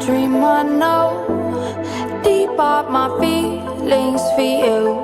dream I know, deep up my feelings for you.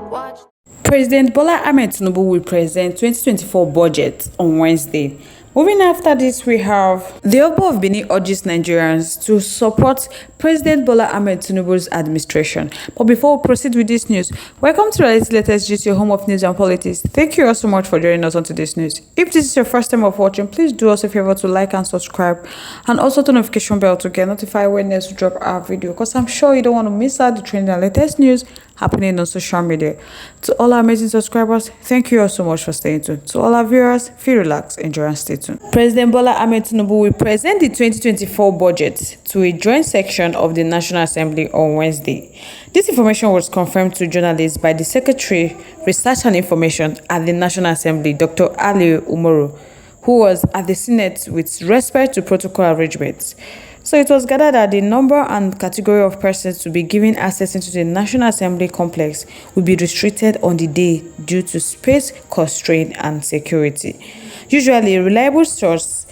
Watch. President Bola Ahmed Tinubu will present 2024 budget on Wednesday. Moving after this, we have the Oba of Benin urges Nigerians to support President Bola Ahmed Tinubu's administration. But before we proceed with this news, welcome to the latest gist, your home of news and politics. Thank you all so much for joining us on today's news. If this is your first time of watching, please do us a favor to like and subscribe, and also the notification bell to get notified when next we drop our video, because I'm sure you don't want to miss out the trending and latest news happening on social media. To all our amazing subscribers, thank you all so much for staying tuned. To all our viewers, feel relaxed, enjoy and stay tuned. President Bola Ahmed Tinubu will present the 2024 budget to a joint section of the National Assembly on Wednesday. This information was confirmed to journalists by the Secretary, Research and Information at the National Assembly, Dr. Otilo, who was at the Senate with respect to protocol arrangements. So it was gathered that the number and category of persons to be given access into the National Assembly complex will be restricted on the day due to space constraint and security. Usually, a reliable source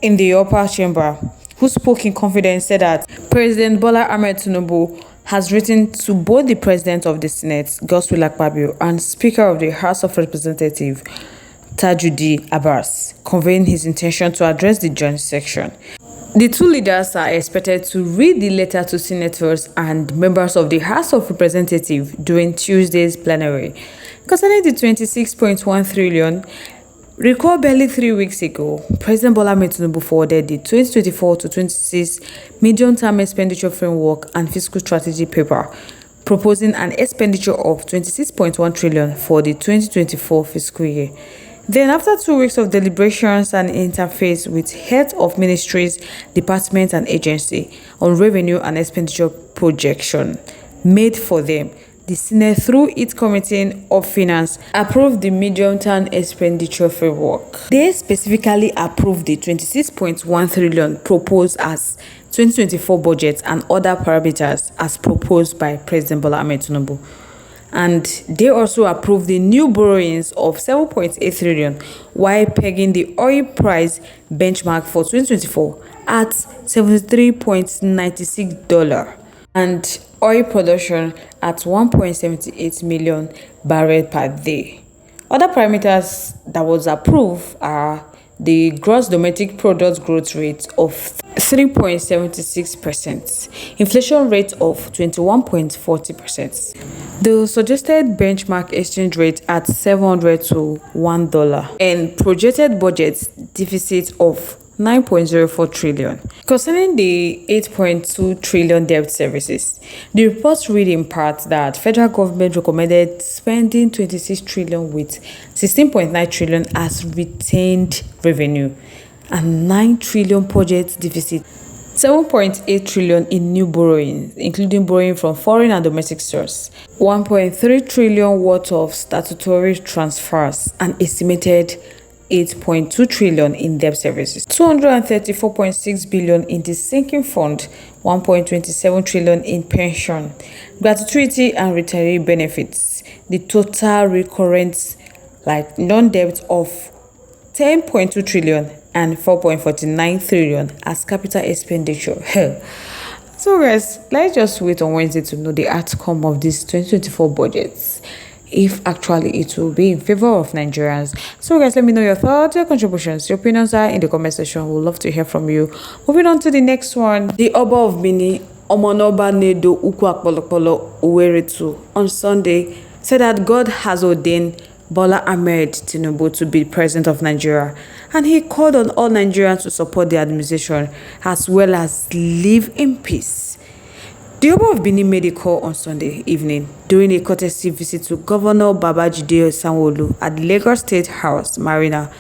in the upper chamber who spoke in confidence said that President Bola Ahmed Tinubu has written to both the President of the Senate, Godswill Akpabio, and Speaker of the House of Representatives, TR0UBL Abbas, conveying his intention to address the joint section. The two leaders are expected to read the letter to senators and members of the House of Representatives during Tuesday's plenary. Concerning the 26.1 trillion, recall barely 3 weeks ago, President Bola Ahmed Tinubu forwarded the 2024 to 26 medium-term expenditure framework and fiscal strategy paper, proposing an expenditure of 26.1 trillion for the 2024 fiscal year. Then, after 2 weeks of deliberations and interface with heads of ministries, departments, and agencies on revenue and expenditure projection made for them, the Senate, through its Committee of Finance, approved the medium-term expenditure framework. They specifically approved the 26.1 trillion proposed as 2024 budget and other parameters as proposed by President Bola Ahmed Tinubu. And they also approved the new borrowings of 7.8 trillion while pegging the oil price benchmark for 2024 at $73.96 and oil production at 1.78 million barrels per day. Other parameters that was approved are the gross domestic product growth rate of 3.76%, inflation rate of 21.40%, the suggested benchmark exchange rate at 700 to $1, and projected budget deficit of 9.04 trillion. Concerning the 8.2 trillion debt services, the reports read in part that federal government recommended spending 26 trillion with 16.9 trillion as retained revenue and 9 trillion project deficit, 7.8 trillion in new borrowing, including borrowing from foreign and domestic sources, 1.3 trillion worth of statutory transfers, and estimated 8.2 trillion in debt services, 234.6 billion in the sinking fund, 1.27 trillion in pension, gratuity and retiree benefits, the total recurrent non-debt of 10.2 trillion and 4.49 trillion as capital expenditure. So guys, let's just wait on Wednesday to know the outcome of this 2024 budget, if actually it will be in favor of Nigerians. So guys, let me know your thoughts, your contributions, your opinions are in the comment section. We'd love to hear from you. Moving on to the next one. The Oba of Benin, Omonoba Nedo Ukwakpolokpolo Uweretu, on Sunday said that God has ordained Bola Ahmed Tinubu to be president of Nigeria, and he called on all Nigerians to support the administration as well as live in peace. The Oba of Benin made a call on Sunday evening during a courtesy visit to Governor Babajide Sanwo-Olu at the Lagos State House, Marina.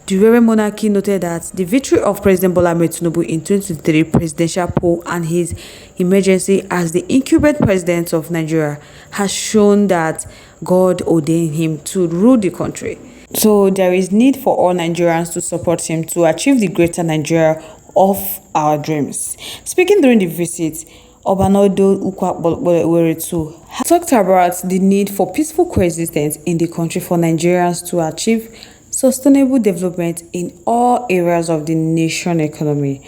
The Reverend Monarchy noted that the victory of President Bola Ahmed Tinubu in 2023 presidential poll and his emergency as the incumbent president of Nigeria has shown that God ordained him to rule the country. So there is need for all Nigerians to support him to achieve the greater Nigeria of our dreams. Speaking during the visit, Obanodo Ukwakpolokpolo talked about the need for peaceful coexistence in the country for Nigerians to achieve sustainable development in all areas of the nation economy.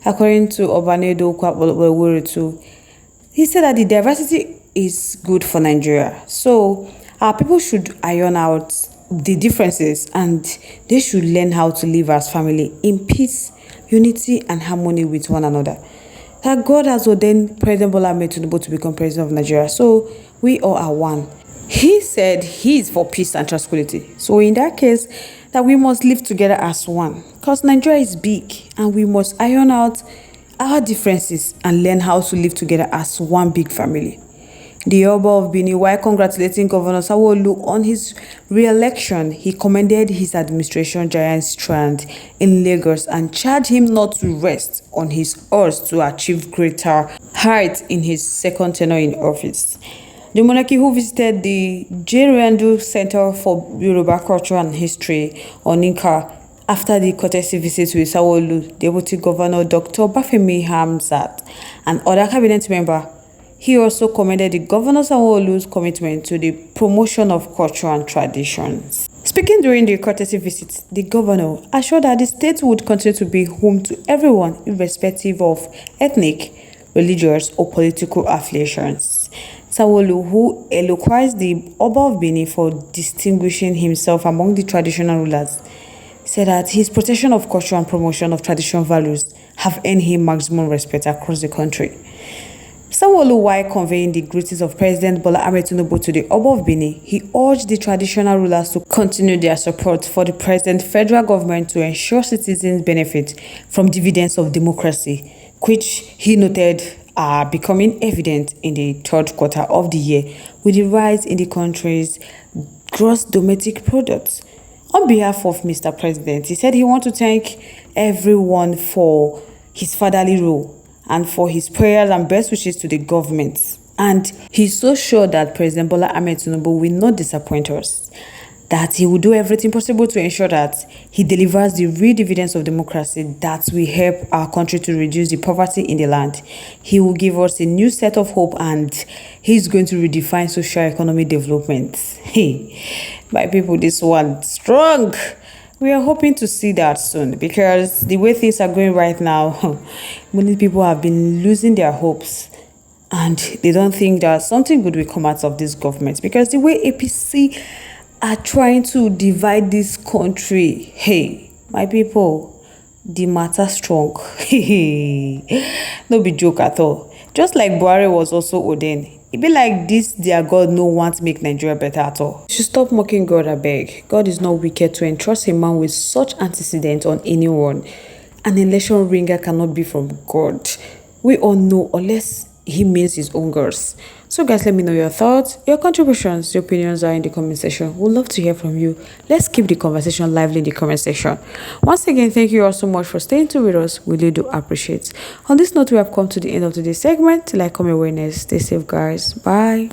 According to Obanedo Kwabolo, he said that the diversity is good for Nigeria. So our people should iron out the differences and they should learn how to live as family in peace, unity, and harmony with one another. That God has ordained President Bola Ahmed Tinubu to become president of Nigeria. So we all are one. He said he is for peace and tranquility. So in that case, that we must live together as one. Because Nigeria is big and we must iron out our differences and learn how to live together as one big family. The Oba of Benin, while congratulating Governor Sanwo-Olu on his re-election, he commended his administration giant strand in Lagos and charged him not to rest on his horse to achieve greater heights in his second tenure in office. The monarch, who visited the TR0UBL Center for Yoruba Culture and History on Inca after the courtesy visit with Sanwo-Olu, Deputy Governor Dr. Bafemi Hamzat, and other cabinet members, he also commended the Governor Sanwo-Olu's commitment to the promotion of culture and traditions. Speaking during the courtesy visit, the governor assured that the state would continue to be home to everyone irrespective of ethnic, religious, or political affiliations. Sanwo-Olu, who eloquized the Oba of Benin for distinguishing himself among the traditional rulers, said that his protection of culture and promotion of traditional values have earned him maximum respect across the country. Sanwo-Olu, while conveying the greetings of President Bola Ahmed Tinubu to the Oba of Benin, he urged the traditional rulers to continue their support for the present federal government to ensure citizens benefit from dividends of democracy, which he noted are becoming evident in the third quarter of the year with the rise in the country's gross domestic product. On behalf of Mr. President, he said he wants to thank everyone for his fatherly role and for his prayers and best wishes to the government. And he's so sure that President Bola Ahmed Tinubu will not disappoint us, that he will do everything possible to ensure that he delivers the real dividends of democracy that will help our country to reduce the poverty in the land. He will give us a new set of hope and he's going to redefine socio-economic development. Hey, my people, this one strong. We are hoping to see that soon because the way things are going right now, many people have been losing their hopes and they don't think that something good will come out of this government because the way APC are trying to divide this country, hey, my people, the matter strong. No be joke at all. Just like Buhari was also ordained, it be like this their God no want to make Nigeria better at all. You should stop mocking God, I beg. God is not wicked to entrust a man with such antecedent on anyone. An election ringer cannot be from God. We all know unless he means his own girls. So guys, let me know your thoughts, your contributions, your opinions are in the comment section. We'd love to hear from you. Let's keep the conversation lively in the comment section. Once again, thank you all so much for staying tuned with us. We really do appreciate. On this note, we have come to the end of today's segment. Till I come your way next, stay safe guys. Bye.